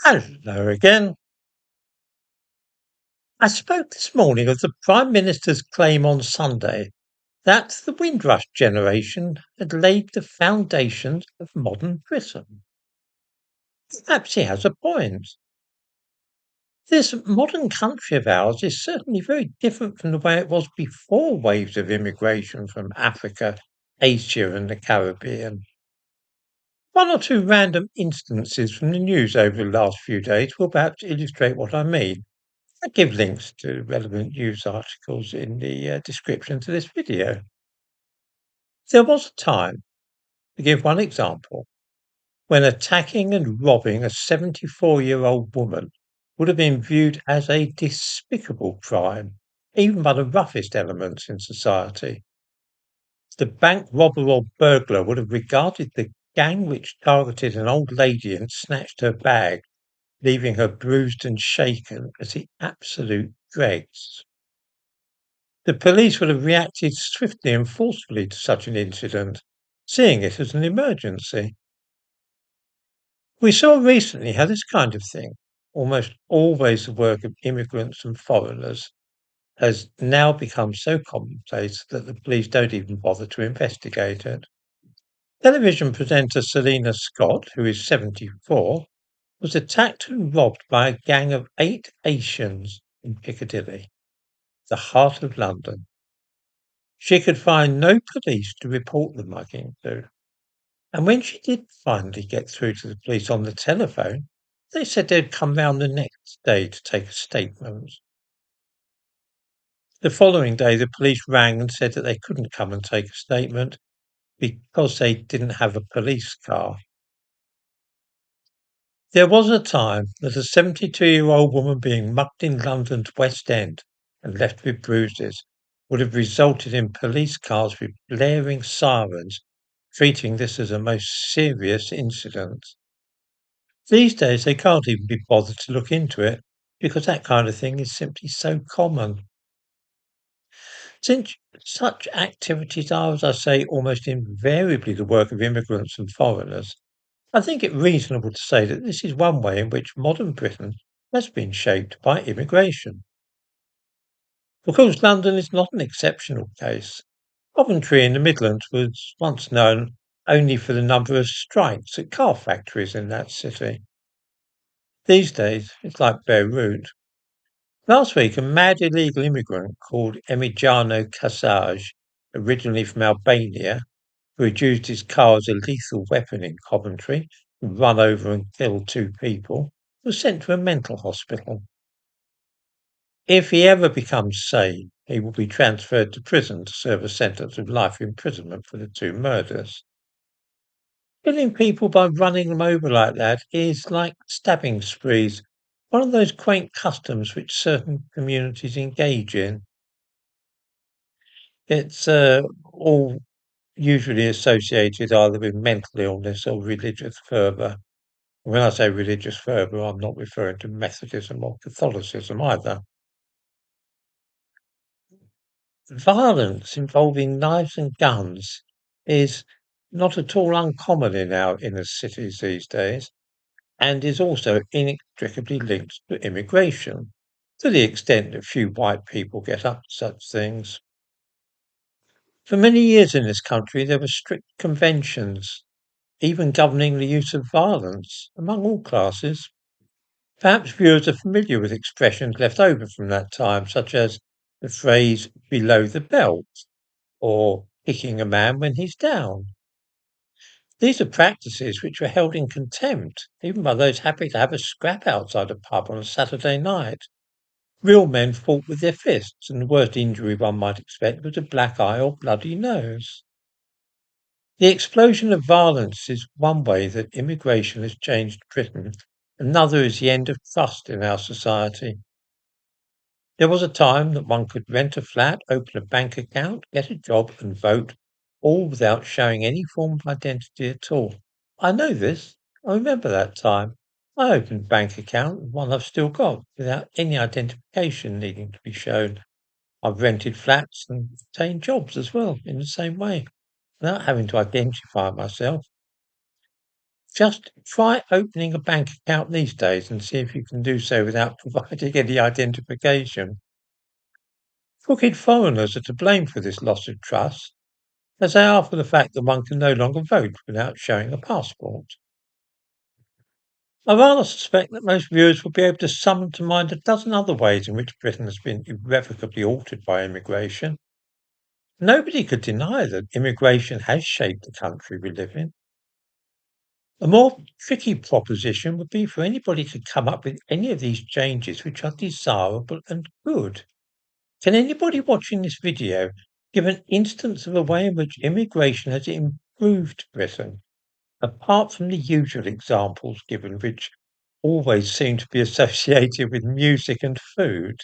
Hello again. I spoke this morning of the Prime Minister's claim on Sunday that the Windrush generation had laid the foundations of modern Britain. Perhaps he has a point. This modern country of ours is certainly very different from the way it was before waves of immigration from Africa, Asia, and the Caribbean. One or two random instances from the news over the last few days will perhaps illustrate what I mean. I give links to relevant news articles in the description to this video. There was a time, to give one example, when attacking and robbing a 74-year-old woman would have been viewed as a despicable crime, even by the roughest elements in society. The bank robber or burglar would have regarded the gang which targeted an old lady and snatched her bag, leaving her bruised and shaken, as the absolute dregs. The police would have reacted swiftly and forcefully to such an incident, seeing it as an emergency. We saw recently how this kind of thing, almost always the work of immigrants and foreigners, has now become so commonplace that the police don't even bother to investigate it. Television presenter Selena Scott, who is 74, was attacked and robbed by a gang of 8 Asians in Piccadilly, the heart of London. She could find no police to report the mugging to, and when she did finally get through to the police on the telephone, they said they'd come round the next day to take a statement. The following day, the police rang and said that they couldn't come and take a statement because they didn't have a police car. There was a time that a 72-year-old woman being mugged in London's West End and left with bruises would have resulted in police cars with blaring sirens treating this as a most serious incident. These days, they can't even be bothered to look into it because that kind of thing is simply so common. Since such activities are, as I say, almost invariably the work of immigrants and foreigners, I think it reasonable to say that this is one way in which modern Britain has been shaped by immigration. Of course, London is not an exceptional case. Coventry in the Midlands was once known only for the number of strikes at car factories in that city. These days, it's like Beirut. Last week, a mad illegal immigrant called Emiliano Casage, originally from Albania, who had used his car as a lethal weapon in Coventry to run over and kill 2 people, was sent to a mental hospital. If he ever becomes sane, he will be transferred to prison to serve a sentence of life imprisonment for the 2 murders. Killing people by running them over like that is like stabbing sprees, one of those quaint customs which certain communities engage in. It's all usually associated either with mental illness or religious fervour. When I say religious fervour, I'm not referring to Methodism or Catholicism either. Violence involving knives and guns is not at all uncommon in our inner cities these days, and is also inextricably linked to immigration, to the extent that few white people get up to such things. For many years in this country, there were strict conventions, even governing the use of violence among all classes. Perhaps viewers are familiar with expressions left over from that time, such as the phrase below the belt or kicking a man when he's down. These are practices which were held in contempt, even by those happy to have a scrap outside a pub on a Saturday night. Real men fought with their fists, and the worst injury one might expect was a black eye or bloody nose. The explosion of violence is one way that immigration has changed Britain. Another is the end of trust in our society. There was a time that one could rent a flat, open a bank account, get a job, and vote, all without showing any form of identity at all. I know this. I remember that time. I opened a bank account, one I've still got, without any identification needing to be shown. I've rented flats and obtained jobs as well in the same way, without having to identify myself. Just try opening a bank account these days and see if you can do so without providing any identification. Crooked foreigners are to blame for this loss of trust, as they are for the fact that one can no longer vote without showing a passport. I rather suspect that most viewers will be able to summon to mind a dozen other ways in which Britain has been irrevocably altered by immigration. Nobody could deny that immigration has shaped the country we live in. A more tricky proposition would be for anybody to come up with any of these changes which are desirable and good. Can anybody watching this video give an instance of a way in which immigration has improved Britain, apart from the usual examples given, which always seem to be associated with music and food?